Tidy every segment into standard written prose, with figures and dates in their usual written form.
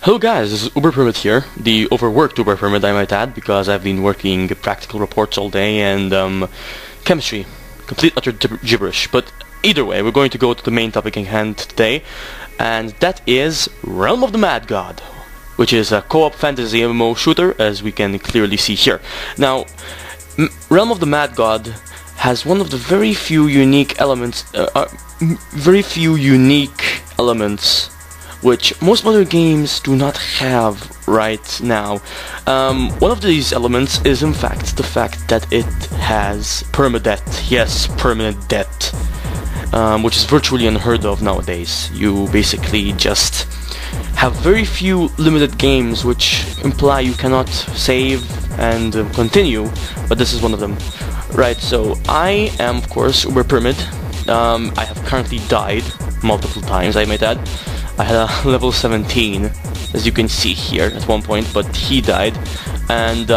Hello guys, this is Uber Permit here, the overworked Uber Permit I might add, because I've been working practical reports all day and chemistry, complete utter gibberish. But either way, we're going to go to the main topic in hand today, and that is Realm of the Mad God, which is a co-op fantasy MMO shooter, as we can clearly see here. Now, Realm of the Mad God has one of the very few unique elements, which most other games do not have right now. One of these elements is in fact the fact that it has permadeath. Yes, permanent death, which is virtually unheard of nowadays. You basically just have very few limited games which imply you cannot save and continue, but this is one of them. Right, so I am of course Uber Permit. I have currently died multiple times, I might add. I had a level 17, as you can see here at one point, but he died. And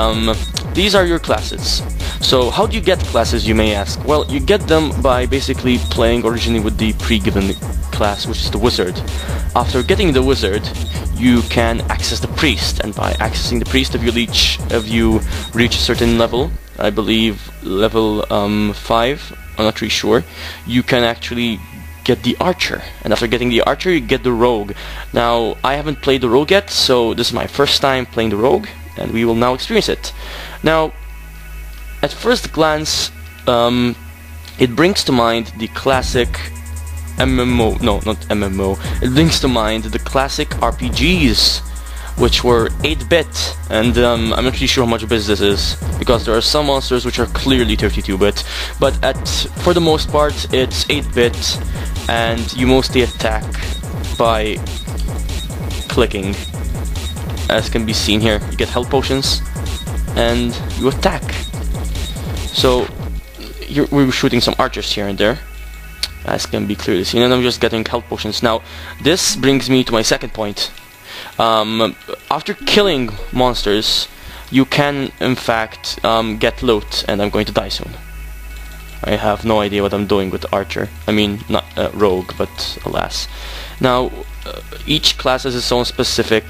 these are your classes. So how do you get classes, you may ask? Well, you get them by basically playing originally with the pre-given class, which is the wizard. After getting the wizard, you can access the priest, and by accessing the priest, if you reach a certain level, I believe level 5, I'm not really sure, you can actually get the archer, and after getting the archer you get the rogue. Now I haven't played the rogue yet, so this is my first time playing the rogue, and we will now experience it. Now at first glance it brings to mind the classic MMO, no, not MMO, it brings to mind the classic RPGs which were 8-bit, and I'm not really sure how much bit this is, because there are some monsters which are clearly 32-bit, but for the most part it's 8-bit, and you mostly attack by clicking, as can be seen here. You get health potions, and you attack. So we're shooting some archers here and there, as can be clearly seen, and I'm just getting health potions. Now this brings me to my second point. After killing monsters, you can in fact get loot, and I'm going to die soon. I have no idea what I'm doing with Archer. I mean, not Rogue, but alas. Now, each class has its own specific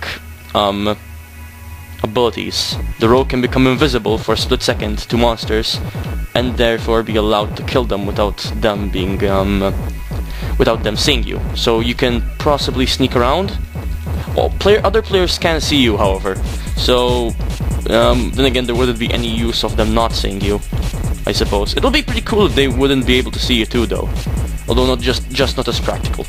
abilities. The Rogue can become invisible for a split second to monsters, and therefore be allowed to kill them without them being without them seeing you. So you can possibly sneak around. Well, other players can see you, however, so then again there wouldn't be any use of them not seeing you, I suppose. It would be pretty cool if they wouldn't be able to see you too, though, although not just not as practical.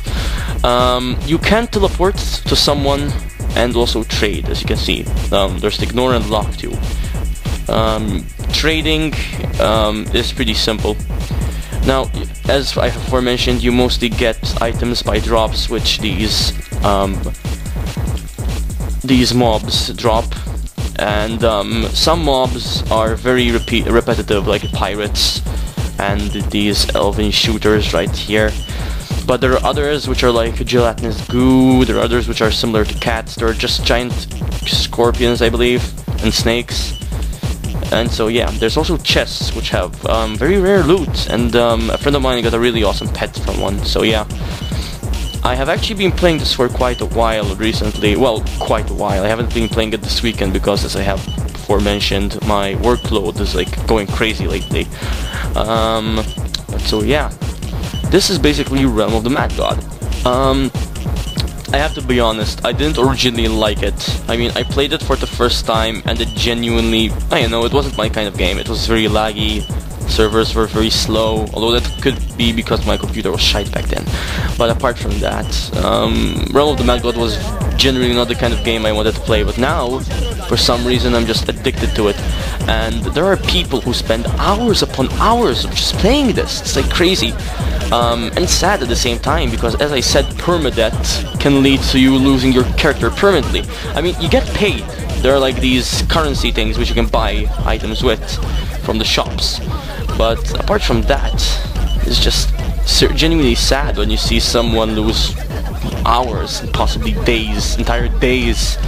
You can teleport to someone and also trade, as you can see. There's the ignore and lock too. Trading is pretty simple. Now, as I have aforementioned, you mostly get items by drops, which these mobs drop, and some mobs are very repetitive, like pirates and these elven shooters right here. But there are others which are like gelatinous goo, there are others which are similar to cats, there are just giant scorpions, I believe, and snakes. And so yeah, there's also chests which have very rare loot, and a friend of mine got a really awesome pet from one, so yeah. I have actually been playing this for quite a while recently. Well, quite a while. I haven't been playing it this weekend because, as I have aforementioned, my workload is like going crazy lately. So yeah, this is basically Realm of the Mad God. I have to be honest, I didn't originally like it. I mean, I played it for the first time and it genuinely, I don't know, it wasn't my kind of game. It was very laggy. Servers were very slow, although that could be because my computer was shite back then. But apart from that, Realm of the Mad God was generally not the kind of game I wanted to play, but now, for some reason, I'm just addicted to it. And there are people who spend hours upon hours of just playing this. It's like crazy. And sad at the same time, because as I said, permadeath can lead to you losing your character permanently. I mean, you get paid. There are like these currency things which you can buy items with from the shops. But apart from that, it's just genuinely sad when you see someone lose hours, and possibly days, entire days,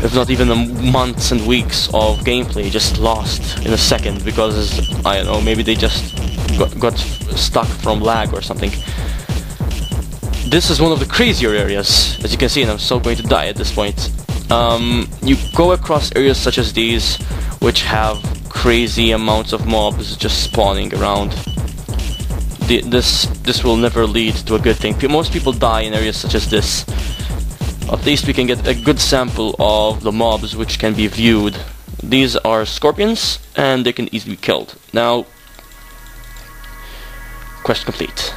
if not even months and weeks of gameplay just lost in a second because, I don't know, maybe they just got stuck from lag or something. this is one of the crazier areas, as you can see, and I'm still going to die at this point. You go across areas such as these, which have crazy amounts of mobs just spawning around. This will never lead to a good thing. Most people die in areas such as this. At least we can get a good sample of the mobs which can be viewed. These are scorpions, and they can easily be killed. Now, quest complete.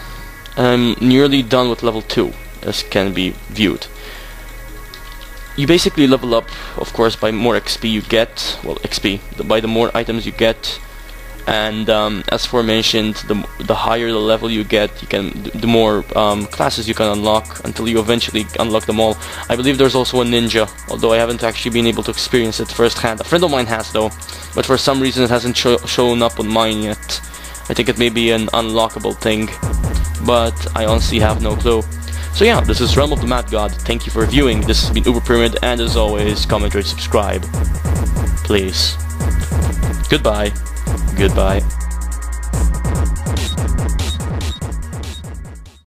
I'm nearly done with level 2, as can be viewed. You basically level up, of course, by more XP you get. Well, XP, by the more items you get. And as aforementioned, the higher the level you get, the more classes you can unlock until you eventually unlock them all. I believe there's also a ninja, although I haven't actually been able to experience it firsthand. A friend of mine has though, but for some reason it hasn't shown up on mine yet. I think it may be an unlockable thing, but I honestly have no clue. So yeah, this is Realm of the Mad God. Thank you for viewing. This has been Uber Pyramid, and as always, comment, rate, subscribe. Please. Goodbye. Goodbye.